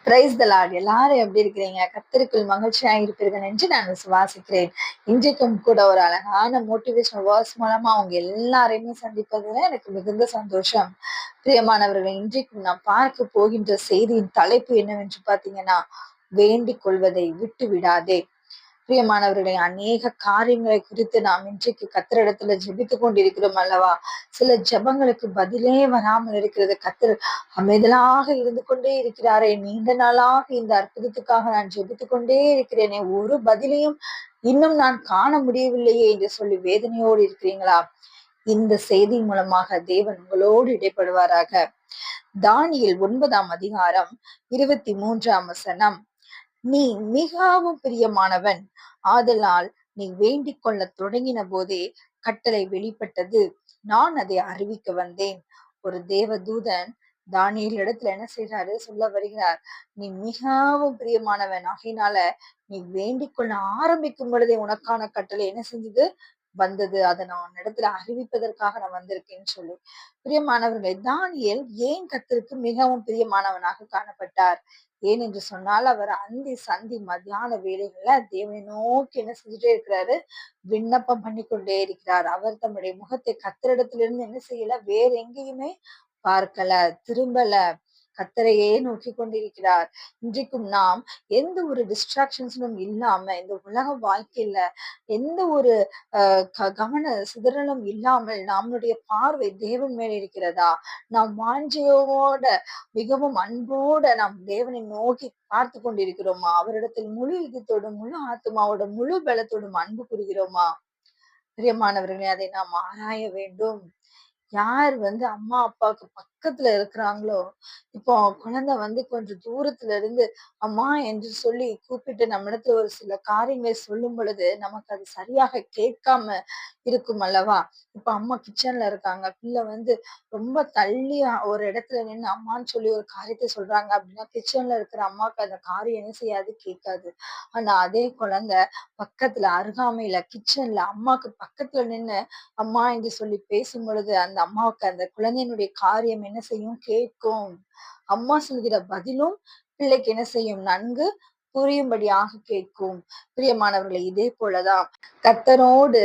Praise the Lord. எல்லாரும் எப்படி இருக்கிறீங்க? கர்த்தருக்குள் மகிழ்ச்சியா இருப்பீர்கள் என்று நான் விசுவாசிக்கிறேன். இன்றைக்கும் கூட ஒரு அழகான மோட்டிவேஷனல் வேர்ட்ஸ் மூலமா அவங்க எல்லாரையுமே சந்திப்பதுல எனக்கு மிகுந்த சந்தோஷம். பிரியமானவர்களை, இன்றைக்கும் நாம் பார்க்க போகின்ற செய்தியின் தலைப்பு என்னவென்று பார்த்தீங்கன்னா, வேண்டிக் கொள்வதை விட்டு விடாதே. பிரியமானவர்களே, அநேக காரியங்களை குறித்து நாம் இன்றைக்கு கர்த்தரிடத்துல ஜெபித்துக் கொண்டிருக்கிறோம் அல்லவா? சில ஜெபங்களுக்கு பதிலே வராமல் இருக்கிறது. கர்த்தர் அமைதலாக இருந்து கொண்டே இருக்கிறாரே, நீண்ட நாளாக இந்த அற்புதத்துக்காக நான் ஜெபித்துக் கொண்டே இருக்கிறேனே, ஒரு பதிலையும் இன்னும் நான் காண முடியவில்லையே என்று சொல்லி வேதனையோடு இருக்கிறீங்களா? இந்த செய்தி மூலமாக தேவன் உங்களோடு இடைப்படுவாராக. தானியேல் 9ஆம் அதிகாரம் 23ஆம் வசனம். நீ மிகவும் பிரியமானவன், ஆதலால் நீ வேண்டிக் கொள்ள தொடங்கின போதே கட்டளை வெளிப்பட்டது, நான் அதை அறிவிக்க வந்தேன். ஒரு தேவ தூதன் தானியேல் இடத்துல என்ன செய்யறாரு சொல்ல வருகிறார், நீ மிகவும் பிரியமானவன், ஆகையினால நீ வேண்டிக் கொள்ள ஆரம்பிக்கும் பொழுதே உனக்கான கட்டளை என்ன செஞ்சது வந்தது, அதை நான் உன்னிடத்துல அறிவிப்பதற்காக நான் வந்திருக்கேன்னு சொல்லி. பிரியமானவர்களே, தானியேல் ஏன் கர்த்தருக்கு மிகவும் பிரியமானவனாக காணப்பட்டார்? ஏன் என்று சொன்னால், அவர் அந்தி சந்தி மத்தியான வேளைகள்ல தேவனை நோக்கி என்ன செஞ்சுட்டே இருக்கிறாரு, விண்ணப்பம் பண்ணி கொண்டே இருக்கிறார். அவர் தம்முடைய முகத்தை கர்த்தரிடத்திலிருந்து என்ன செய்யல, வேற எங்கேயுமே பார்க்கல, திரும்பல, கர்த்தரையே நோக்கி கொண்டிருக்கிறார். இன்றைக்கும் நாம் எந்த ஒரு டிஸ்ட்ராக்ஷன்ஸும் இல்லாம இந்த உலக வாழ்க்கையில எந்த ஒரு கவன சிதறலும் இல்லாமல் நம்முடைய பார்வை தேவன் மேல் இருக்கிறதா? நாம் வாஞ்சையோட மிகவும் அன்போட நாம் தேவனை நோக்கி பார்த்து கொண்டிருக்கிறோமா? அவரிடத்தில் முழு இதத்தோடும் முழு ஆத்மாவோட முழு பலத்தோடும் அன்பு கூறுகிறோமா? பிரியமானவர்களே, அதை நாம் ஆராய வேண்டும். யார் அம்மா அப்பாவுக்கு பக்கத்துல இருக்கிறாங்களோ, இப்போ குழந்தை கொஞ்சம் தூரத்துல இருந்து அம்மா என்று சொல்லி கூப்பிட்டு நம்மிடத்துல ஒரு சில காரியங்களை சொல்லும் பொழுது நமக்கு அது சரியாக கேட்காம இருக்கும் அல்லவா? இப்ப அம்மா கிச்சன்ல இருக்காங்க, பிள்ளை ரொம்ப தள்ளி ஒரு இடத்துல நின்று அம்மான்னு சொல்லி ஒரு காரியத்தை சொல்றாங்க அப்படின்னா, கிச்சன்ல இருக்கிற அம்மாவுக்கு அந்த காரியம் என்ன செய்யாது, கேட்காது. ஆனா அதே குழந்தை பக்கத்துல அருகாமையில கிச்சன்ல அம்மாக்கு பக்கத்துல நின்னு அம்மா என்று சொல்லி பேசும் பொழுது அந்த அம்மாவுக்கு அந்த குழந்தையினுடைய காரியம் என்ன செய்யும், கேட்கும். அம்மா சொல்கிற பதிலும் பிள்ளைக்கு என்ன செய்யும், நன்கு புரியும்படியாக கேட்கும். பிரியமானவர்களை, இதே போலதான் கர்த்தரோடு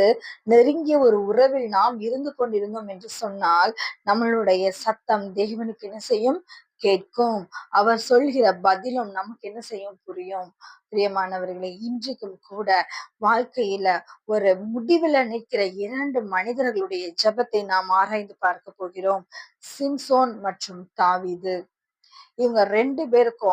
நெருங்கிய ஒரு உறவில் நாம் இருந்து கொண்டிருந்தோம் என்று சொன்னால், நம்மளுடைய சத்தம் தேவனுக்கு என்ன செய்யும், கேட்கும். அவர் சொல்கிற பதிலும் நமக்கு என்ன செய்யும், புரியும். பிரியமானவர்களை, இன்றைக்கும் கூட வாழ்க்கையில ஒரு முடிவுல நிற்கிற 2 மனிதர்களுடைய ஜெபத்தை நாம் ஆராய்ந்து பார்க்க போகிறோம். சிம்சோன் மற்றும் தாவீது. இவங்க 2 பேருக்கும்